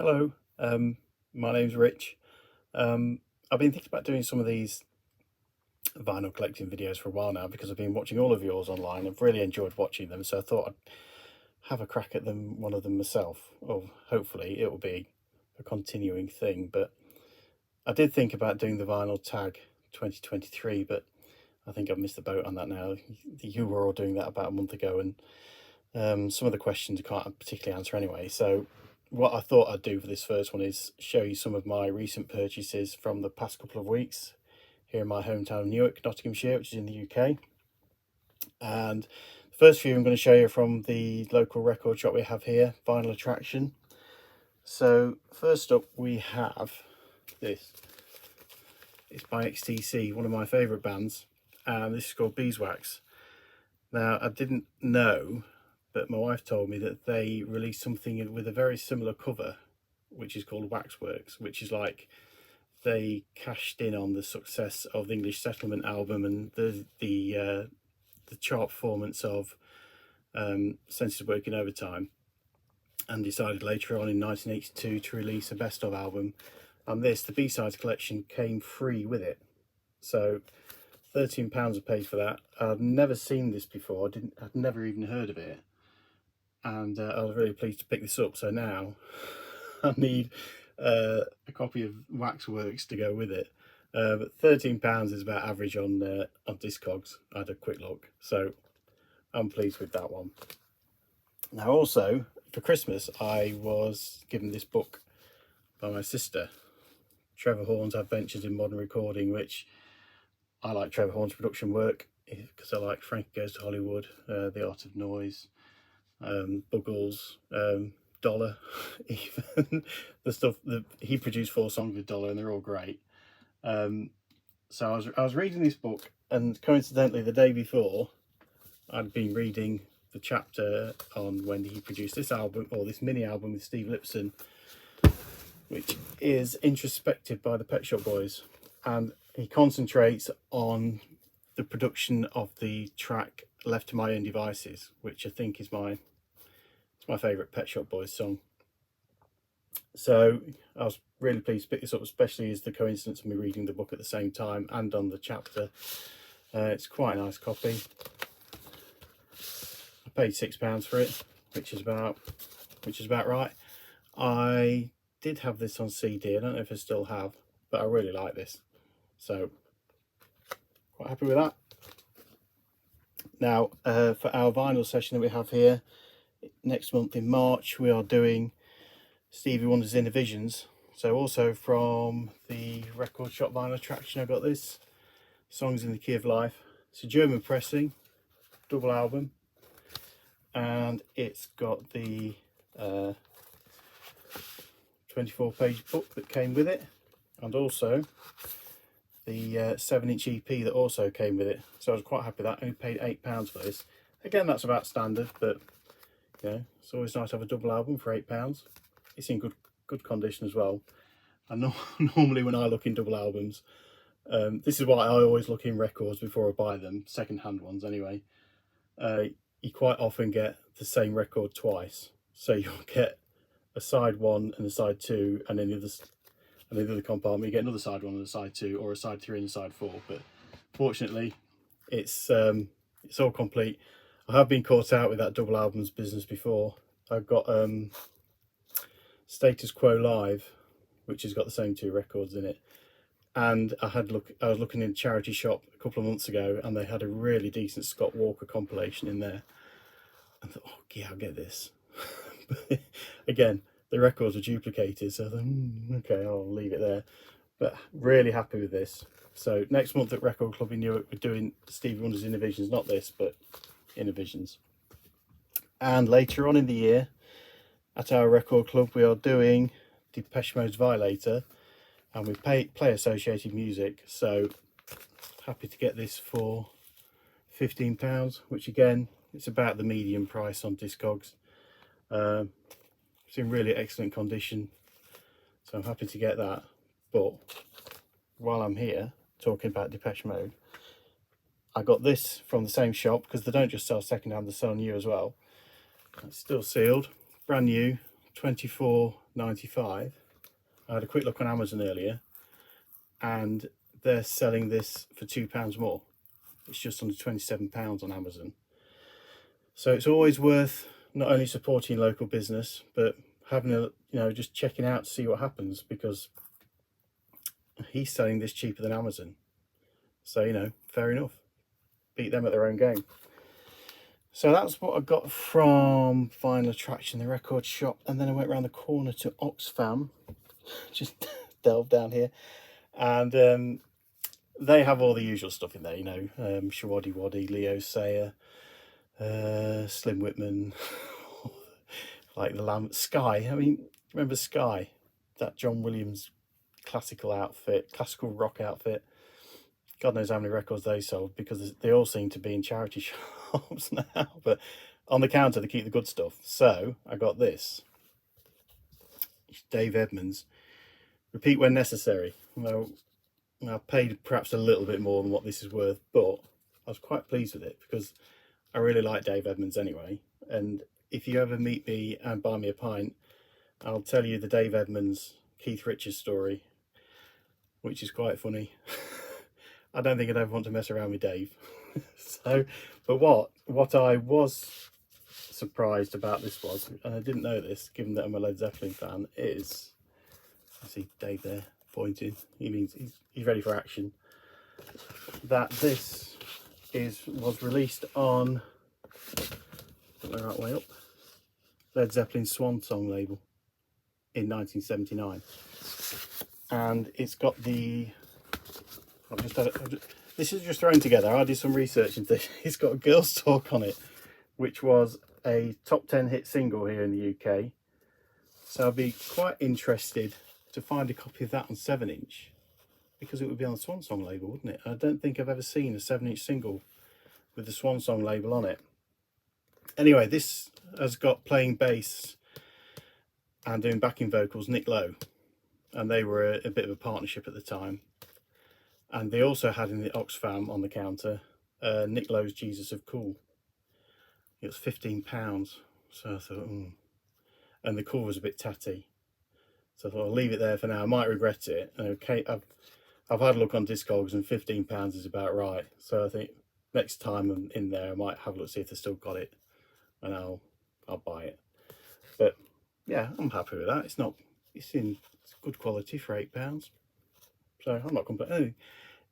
Hello, my name's Rich. I've been thinking about doing some of these vinyl collecting videos for a while now because I've been watching all of yours online. I've really enjoyed watching them, so I thought I'd have a crack at one of them myself. Or hopefully it will be a continuing thing. But I did think about doing the vinyl tag 2023, but I think I've missed the boat on that now. You were all doing that about a month ago, and some of the questions I can't particularly answer anyway. So what I thought I'd do for this first one is show you some of my recent purchases from the past couple of weeks here in my hometown of Newark, Nottinghamshire, which is in the UK. And the first few I'm going to show you from the local record shop we have here, Vinyl Attraction. So first up we have this. It's by XTC, one of my favourite bands, and this is called Beeswax. Now I didn't know, but my wife told me that they released something with a very similar cover, which is called Waxworks, which is like they cashed in on the success of the English Settlement album and the chart performance of Sensitive Working Overtime, and decided later on in 1982 to release a best of album. And this, the B-sides collection, came free with it. So £13 I paid for that. I'd never seen this before. I'd never even heard of it, and I was really pleased to pick this up. So now I need a copy of Waxworks to go with it. But £13 is about average on Discogs. I had a quick look, so I'm pleased with that one. Now also for Christmas I was given this book by my sister, Trevor Horn's Adventures in Modern Recording, which I like Trevor Horn's production work because I like Frankie Goes to Hollywood, The Art of Noise, Buggles, Dollar, even the stuff that he produced 4 songs with Dollar, and they're all great. So I was reading this book, and coincidentally the day before I'd been reading the chapter on when he produced this album, or this mini album with Steve Lipson, which is Introspective by the Pet Shop Boys, and he concentrates on the production of the track Left to My Own Devices, which I think is my favourite Pet Shop Boys song. So I was really pleased to pick this up, especially as the coincidence of me reading the book at the same time and on the chapter. It's quite a nice copy. I paid £6 for it, which is about right. I did have this on CD. I don't know if I still have, but I really like this, so quite happy with that. Now for our vinyl session that we have here next month in March, we are doing Stevie Wonder's Inner Visions. So also from the record shop Vinyl Attraction, I got this, Songs in the Key of Life. It's a German pressing, double album, and it's got the 24-page book that came with it, and also the 7-inch EP that also came with it. So I was quite happy with that. I only paid £8 for this. Again, that's about standard, but you know, it's always nice to have a double album for £8. It's in good condition as well. And normally when I look in double albums, this is why I always look in records before I buy them, second-hand ones anyway. You quite often get the same record twice, so you'll get a side 1 and a side 2, and then the other compartment you get another side 1 and a side 2, or a side 3 and a side 4. But fortunately it's all complete. I have been caught out with that double albums business before. I've got Status Quo Live, which has got the same 2 records in it, and I was looking in a charity shop a couple of months ago, and they had a really decent Scott Walker compilation in there. I thought, oh yeah, I'll get this. But again, the records were duplicated, so I thought, okay, I'll leave it there. But really happy with this. So next month at Record Club in Newark, we're doing Stevie Wonder's Inner Visions, not this, but Inner Visions. And later on in the year at our record club, we are doing Depeche Mode's Violator, and we play associated music. So happy to get this for £15, which again, it's about the medium price on Discogs. It's in really excellent condition, so I'm happy to get that. But while I'm here talking about Depeche Mode, I got this from the same shop, because they don't just sell second hand, they sell new as well. It's still sealed, brand new, 24 £4.95. I had a quick look on Amazon earlier, and they're selling this for £2 more. It's just under £27 on Amazon. So it's always worth not only supporting local business, but having a, just checking out to see what happens, because he's selling this cheaper than Amazon. So, fair enough. Beat them at their own game. So that's what I got from Vinyl Attraction, the record shop. And then I went around the corner to Oxfam, just delve down here. And they have all the usual stuff in there, Shawaddy Waddy, Leo Sayer, Slim Whitman, like the Lamb, Sky. I mean, remember Sky? That John Williams classical rock outfit. God knows how many records they sold, because they all seem to be in charity shops now. But on the counter, they keep the good stuff. So I got this. Dave Edmunds. Repeat when necessary. Well, I paid perhaps a little bit more than what this is worth, but I was quite pleased with it, because I really like Dave Edmunds anyway. And if you ever meet me and buy me a pint, I'll tell you the Dave Edmunds Keith Richards story, which is quite funny. I don't think I'd ever want to mess around with Dave. But what I was surprised about this was, and I didn't know this, given that I'm a Led Zeppelin fan, is, I see Dave there pointing, he means he's ready for action, that this was released on, put the right way up, Led Zeppelin's Swan Song label in 1979. And it's got the, this is just thrown together. I did some research into this. It's got a Girls Talk on it, which was a top 10 hit single here in the UK. So I'd be quite interested to find a copy of that on 7-inch, because it would be on the Swan Song label, wouldn't it? I don't think I've ever seen a 7-inch single with the Swan Song label on it. Anyway, this has got playing bass and doing backing vocals Nick Lowe, and they were a bit of a partnership at the time. And they also had in the Oxfam on the counter Nick Lowe's Jesus of Cool. It was £15. So I thought, and the cover was a bit tatty. So I thought I'll leave it there for now. I might regret it. Okay, I've had a look on Discogs, and £15 is about right. So I think next time I'm in there, I might have a look, see if they still got it, and I'll buy it. But yeah, I'm happy with that. It's good quality for £8. So I'm not complaining.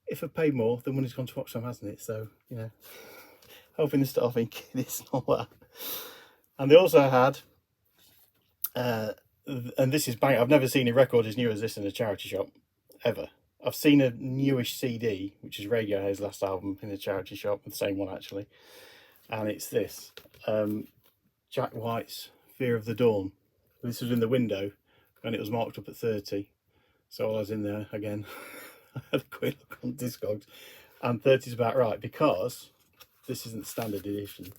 If I paid more, the money's gone to Oxfam, hasn't it? So, helping the starving kids and all that. And they also had, and this is bang, I've never seen a record as new as this in a charity shop, ever. I've seen a newish CD, which is Radiohead's last album, in a charity shop, the same one actually. And it's this, Jack White's Fear of the Dawn. This was in the window, and it was marked up at 30. So I was in there again. I had a quick look on Discogs, and 30 is about right, because this isn't the standard edition.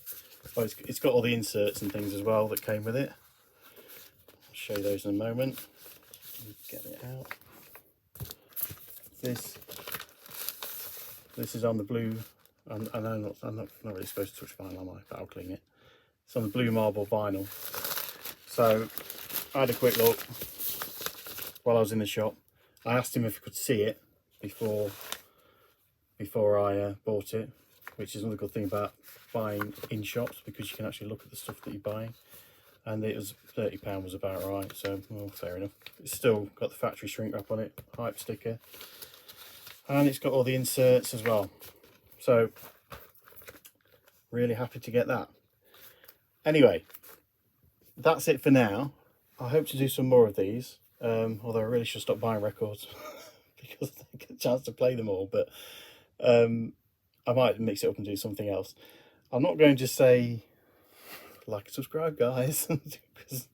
Well, it's got all the inserts and things as well that came with it. I'll show you those in a moment. Get it out. This is on the blue. I'm not really supposed to touch vinyl, am I? But I'll clean it. It's on the blue marble vinyl. So I had a quick look while I was in the shop. I asked him if he could see it before I bought it, which is another good thing about buying in shops, because you can actually look at the stuff that you're buying. And it was £30 was about right, so well, fair enough. It's still got the factory shrink wrap on it, hype sticker, and it's got all the inserts as well. So really happy to get that. Anyway, that's it for now. I hope to do some more of these, although I really should stop buying records because I don't get a chance to play them all. But I might mix it up and do something else. I'm not going to say like and subscribe, guys, because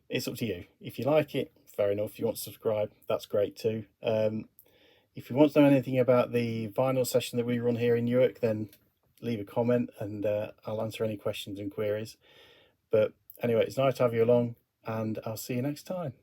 it's up to you. If you like it, fair enough. If you want to subscribe, that's great too. If you want to know anything about the vinyl session that we run here in Newark, then leave a comment and I'll answer any questions and queries. But anyway, it's nice to have you along, and I'll see you next time.